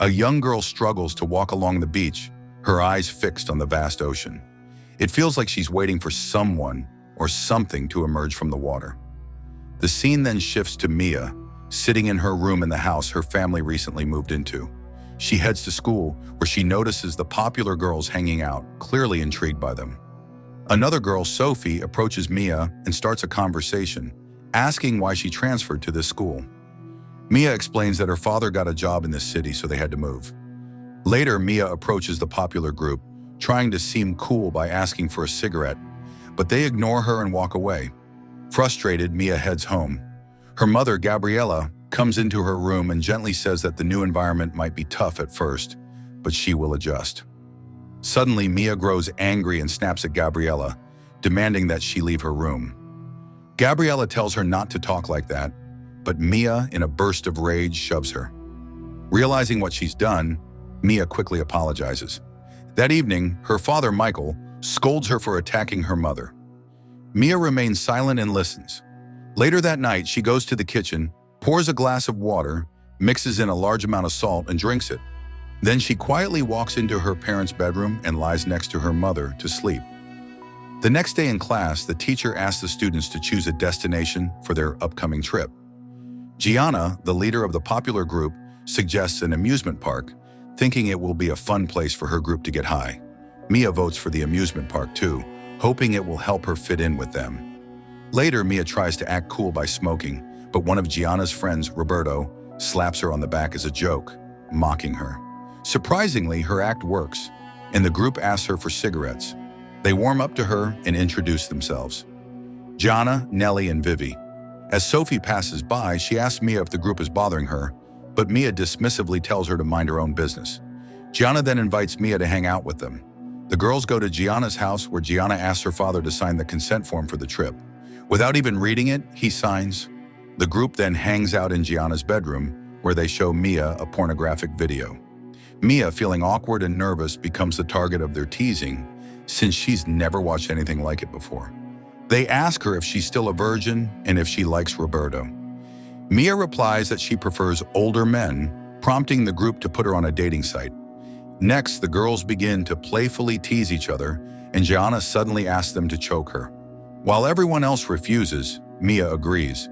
A young girl struggles to walk along the beach, her eyes fixed on the vast ocean. It feels like she's waiting for someone or something to emerge from the water. The scene then shifts to Mia, sitting in her room in the house her family recently moved into. She heads to school, where she notices the popular girls hanging out, clearly intrigued by them. Another girl, Sophie, approaches Mia and starts a conversation, asking why she transferred to this school. Mia explains that her father got a job in this city, so they had to move. Later, Mia approaches the popular group, trying to seem cool by asking for a cigarette, but they ignore her and walk away. Frustrated, Mia heads home. Her mother, Gabriella, comes into her room and gently says that the new environment might be tough at first, but she will adjust. Suddenly, Mia grows angry and snaps at Gabriella, demanding that she leave her room. Gabriella tells her not to talk like that, but Mia, in a burst of rage, shoves her. Realizing what she's done, Mia quickly apologizes. That evening, her father, Michael, scolds her for attacking her mother. Mia remains silent and listens. Later that night, she goes to the kitchen, pours a glass of water, mixes in a large amount of salt, and drinks it. Then she quietly walks into her parents' bedroom and lies next to her mother to sleep. The next day in class, the teacher asks the students to choose a destination for their upcoming trip. Gianna, the leader of the popular group, suggests an amusement park, thinking it will be a fun place for her group to get high. Mia votes for the amusement park too, hoping it will help her fit in with them. Later, Mia tries to act cool by smoking, but one of Gianna's friends, Roberto, slaps her on the back as a joke, mocking her. Surprisingly, her act works, and the group asks her for cigarettes. They warm up to her and introduce themselves. Gianna, Nelly, and Vivi. As Sophie passes by, she asks Mia if the group is bothering her, but Mia dismissively tells her to mind her own business. Gianna then invites Mia to hang out with them. The girls go to Gianna's house, where Gianna asks her father to sign the consent form for the trip. Without even reading it, he signs. The group then hangs out in Gianna's bedroom, where they show Mia a pornographic video. Mia, feeling awkward and nervous, becomes the target of their teasing, since she's never watched anything like it before. They ask her if she's still a virgin and if she likes Roberto. Mia replies that she prefers older men, prompting the group to put her on a dating site. Next, the girls begin to playfully tease each other, and Gianna suddenly asks them to choke her. While everyone else refuses, Mia agrees.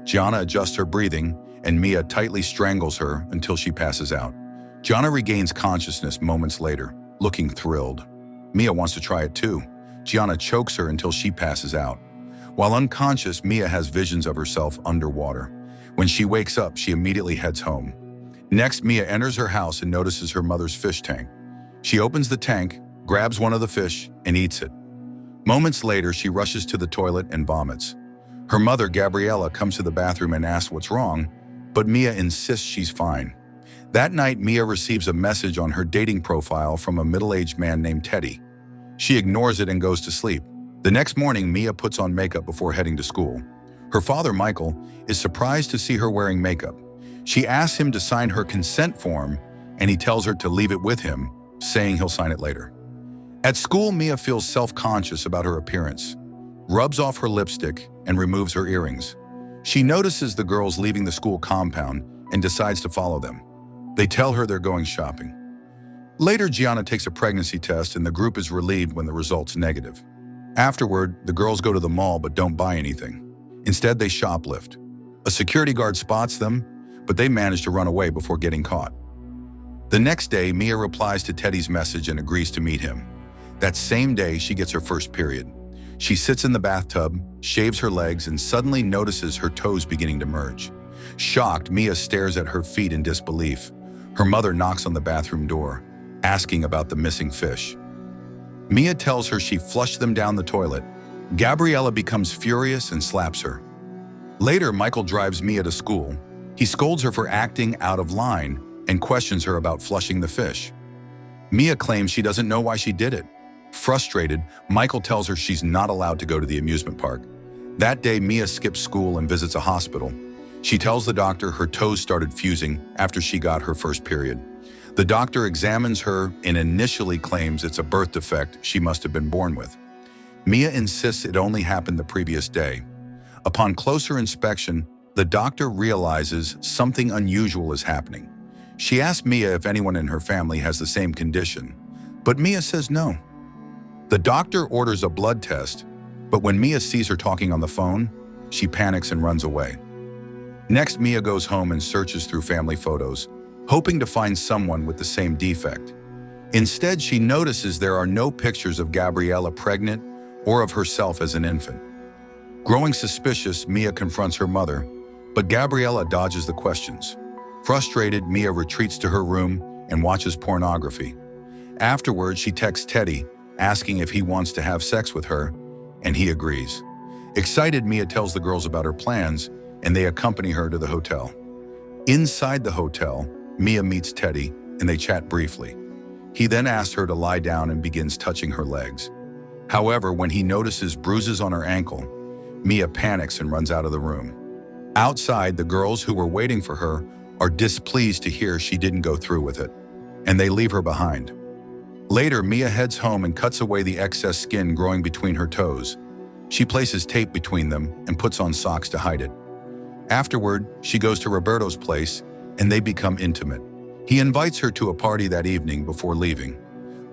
Gianna adjusts her breathing, and Mia tightly strangles her until she passes out. Gianna regains consciousness moments later, looking thrilled. Mia wants to try it too. Gianna chokes her until she passes out. While unconscious, Mia has visions of herself underwater. When she wakes up, she immediately heads home. Next, Mia enters her house and notices her mother's fish tank. She opens the tank, grabs one of the fish, and eats it. Moments later, she rushes to the toilet and vomits. Her mother, Gabriella, comes to the bathroom and asks what's wrong, but Mia insists she's fine. That night, Mia receives a message on her dating profile from a middle-aged man named Teddy. She ignores it and goes to sleep. The next morning, Mia puts on makeup before heading to school. Her father, Michael, is surprised to see her wearing makeup. She asks him to sign her consent form, and he tells her to leave it with him, saying he'll sign it later. At school, Mia feels self-conscious about her appearance, rubs off her lipstick, and removes her earrings. She notices the girls leaving the school compound and decides to follow them. They tell her they're going shopping. Later, Gianna takes a pregnancy test, and the group is relieved when the result's negative. Afterward, the girls go to the mall but don't buy anything. Instead, they shoplift. A security guard spots them, but they manage to run away before getting caught. The next day, Mia replies to Teddy's message and agrees to meet him. That same day, she gets her first period. She sits in the bathtub, shaves her legs, and suddenly notices her toes beginning to merge. Shocked, Mia stares at her feet in disbelief. Her mother knocks on the bathroom door, asking about the missing fish. Mia tells her she flushed them down the toilet. Gabriella becomes furious and slaps her. Later, Michael drives Mia to school. He scolds her for acting out of line and questions her about flushing the fish. Mia claims she doesn't know why she did it. Frustrated, Michael tells her she's not allowed to go to the amusement park. That day, Mia skips school and visits a hospital. She tells the doctor her toes started fusing after she got her first period. The doctor examines her and initially claims it's a birth defect she must have been born with. Mia insists it only happened the previous day. Upon closer inspection, the doctor realizes something unusual is happening. She asks Mia if anyone in her family has the same condition, but Mia says no. The doctor orders a blood test, but when Mia sees her talking on the phone, she panics and runs away. Next, Mia goes home and searches through family photos, hoping to find someone with the same defect. Instead, she notices there are no pictures of Gabriella pregnant or of herself as an infant. Growing suspicious, Mia confronts her mother, but Gabriella dodges the questions. Frustrated, Mia retreats to her room and watches pornography. Afterwards, she texts Teddy, asking if he wants to have sex with her, and he agrees. Excited, Mia tells the girls about her plans, and they accompany her to the hotel. Inside the hotel, Mia meets Teddy, and they chat briefly. He then asks her to lie down and begins touching her legs. However, when he notices bruises on her ankle, Mia panics and runs out of the room. Outside, the girls who were waiting for her are displeased to hear she didn't go through with it, and they leave her behind. Later, Mia heads home and cuts away the excess skin growing between her toes. She places tape between them and puts on socks to hide it. Afterward, she goes to Roberto's place, and they become intimate. He invites her to a party that evening before leaving.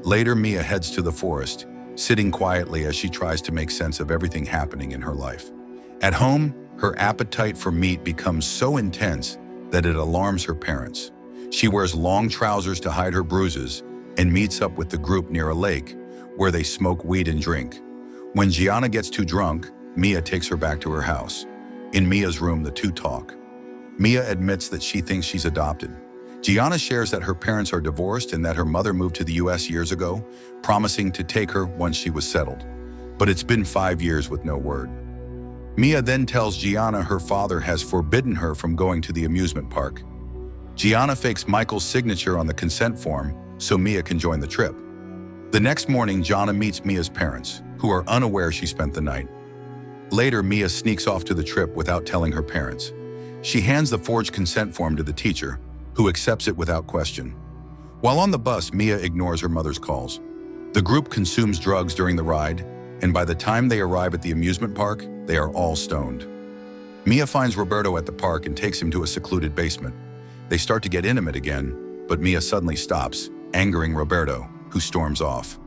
Later, Mia heads to the forest, sitting quietly as she tries to make sense of everything happening in her life. At home, her appetite for meat becomes so intense that it alarms her parents. She wears long trousers to hide her bruises and meets up with the group near a lake, where they smoke weed and drink. When Gianna gets too drunk, Mia takes her back to her house. In Mia's room, the two talk. Mia admits that she thinks she's adopted. Gianna shares that her parents are divorced and that her mother moved to the US years ago, promising to take her once she was settled. But it's been 5 years with no word. Mia then tells Gianna her father has forbidden her from going to the amusement park. Gianna fakes Michael's signature on the consent form so Mia can join the trip. The next morning, Gianna meets Mia's parents, who are unaware she spent the night. Later, Mia sneaks off to the trip without telling her parents. She hands the forged consent form to the teacher, who accepts it without question. While on the bus, Mia ignores her mother's calls. The group consumes drugs during the ride, and by the time they arrive at the amusement park, they are all stoned. Mia finds Roberto at the park and takes him to a secluded basement. They start to get intimate again, but Mia suddenly stops, angering Roberto, who storms off.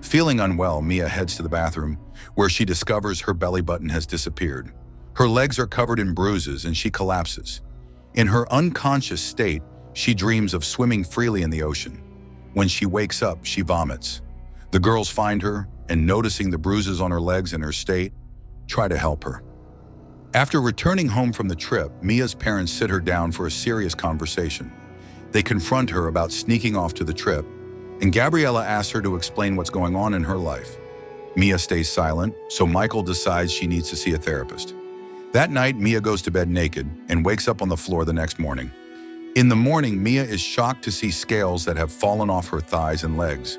Feeling unwell, Mia heads to the bathroom, where she discovers her belly button has disappeared. Her legs are covered in bruises and she collapses. In her unconscious state, she dreams of swimming freely in the ocean. When she wakes up, she vomits. The girls find her, and noticing the bruises on her legs and her state, try to help her. After returning home from the trip, Mia's parents sit her down for a serious conversation. They confront her about sneaking off to the trip, and Gabriella asks her to explain what's going on in her life. Mia stays silent, so Michael decides she needs to see a therapist. That night, Mia goes to bed naked and wakes up on the floor the next morning. In the morning, Mia is shocked to see scales that have fallen off her thighs and legs.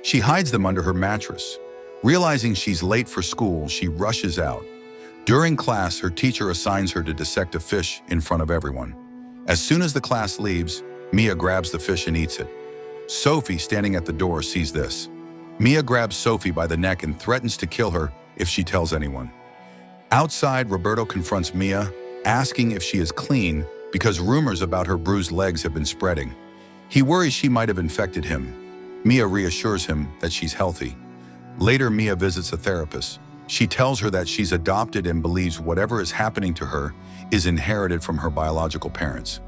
She hides them under her mattress. Realizing she's late for school, she rushes out. During class, her teacher assigns her to dissect a fish in front of everyone. As soon as the class leaves, Mia grabs the fish and eats it. Sophie, standing at the door, sees this. Mia grabs Sophie by the neck and threatens to kill her if she tells anyone. Outside, Roberto confronts Mia, asking if she is clean because rumors about her bruised legs have been spreading. He worries she might have infected him. Mia reassures him that she's healthy. Later, Mia visits a therapist. She tells her that she's adopted and believes whatever is happening to her is inherited from her biological parents.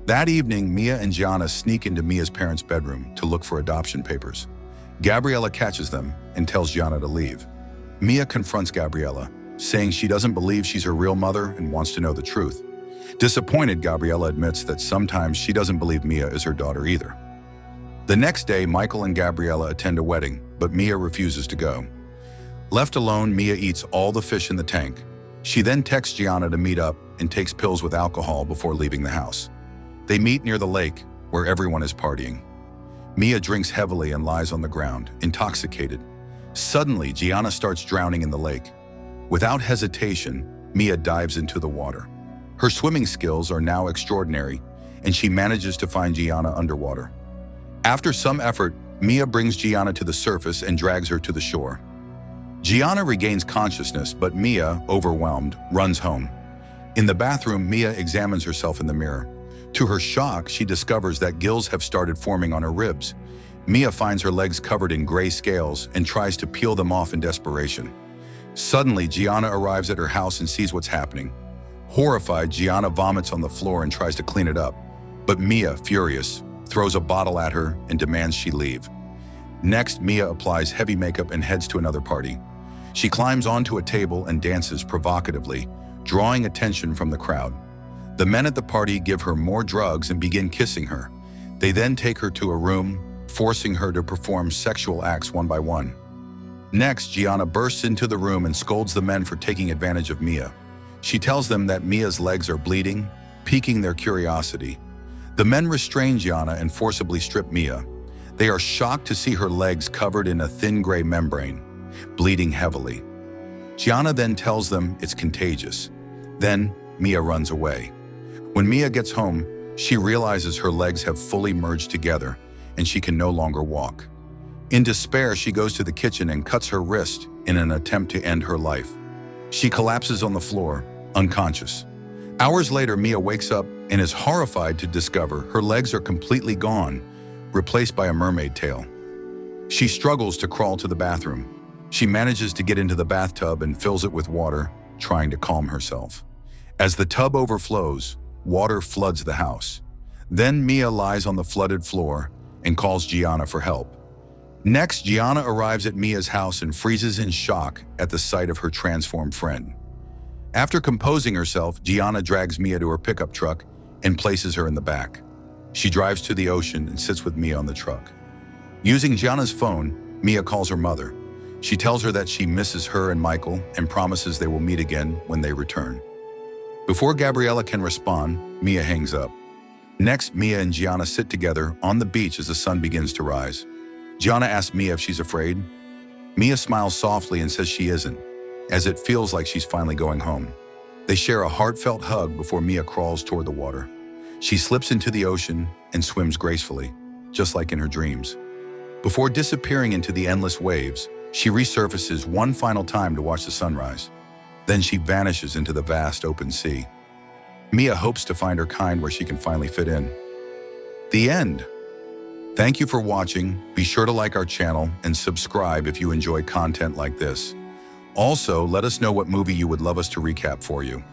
That evening, Mia and Gianna sneak into Mia's parents' bedroom to look for adoption papers. Gabriella catches them and tells Gianna to leave. Mia confronts Gabriella, saying she doesn't believe she's her real mother and wants to know the truth. Disappointed, Gabriella admits that sometimes she doesn't believe Mia is her daughter either. The next day, Michael and Gabriella attend a wedding, but Mia refuses to go. Left alone, Mia eats all the fish in the tank. She then texts Gianna to meet up and takes pills with alcohol before leaving the house. They meet near the lake, where everyone is partying. Mia drinks heavily and lies on the ground, intoxicated. Suddenly, Gianna starts drowning in the lake. Without hesitation, Mia dives into the water. Her swimming skills are now extraordinary, and she manages to find Gianna underwater. After some effort, Mia brings Gianna to the surface and drags her to the shore. Gianna regains consciousness, but Mia, overwhelmed, runs home. In the bathroom, Mia examines herself in the mirror. To her shock, she discovers that gills have started forming on her ribs. Mia finds her legs covered in gray scales and tries to peel them off in desperation. Suddenly, Gianna arrives at her house and sees what's happening. Horrified, Gianna vomits on the floor and tries to clean it up. But Mia, furious, throws a bottle at her and demands she leave. Next, Mia applies heavy makeup and heads to another party. She climbs onto a table and dances provocatively, drawing attention from the crowd. The men at the party give her more drugs and begin kissing her. They then take her to a room, forcing her to perform sexual acts one by one. Next, Gianna bursts into the room and scolds the men for taking advantage of Mia. She tells them that Mia's legs are bleeding, piquing their curiosity. The men restrain Gianna and forcibly strip Mia. They are shocked to see her legs covered in a thin gray membrane, bleeding heavily. Gianna then tells them it's contagious. Then, Mia runs away. When Mia gets home, she realizes her legs have fully merged together and she can no longer walk. In despair, she goes to the kitchen and cuts her wrist in an attempt to end her life. She collapses on the floor, unconscious. Hours later, Mia wakes up and is horrified to discover her legs are completely gone, replaced by a mermaid tail. She struggles to crawl to the bathroom. She manages to get into the bathtub and fills it with water, trying to calm herself. As the tub overflows, water floods the house. Then Mia lies on the flooded floor and calls Gianna for help. Next, Gianna arrives at Mia's house and freezes in shock at the sight of her transformed friend. After composing herself, Gianna drags Mia to her pickup truck and places her in the back. She drives to the ocean and sits with Mia on the truck. Using Gianna's phone, Mia calls her mother. She tells her that she misses her and Michael and promises they will meet again when they return. Before Gabriella can respond, Mia hangs up. Next, Mia and Gianna sit together on the beach as the sun begins to rise. Gianna asks Mia if she's afraid. Mia smiles softly and says she isn't, as it feels like she's finally going home. They share a heartfelt hug before Mia crawls toward the water. She slips into the ocean and swims gracefully, just like in her dreams. Before disappearing into the endless waves, she resurfaces one final time to watch the sunrise. Then she vanishes into the vast open sea. Mia hopes to find her kind where she can finally fit in. The end. Thank you for watching. Be sure to like our channel and subscribe if you enjoy content like this. Also, let us know what movie you would love us to recap for you.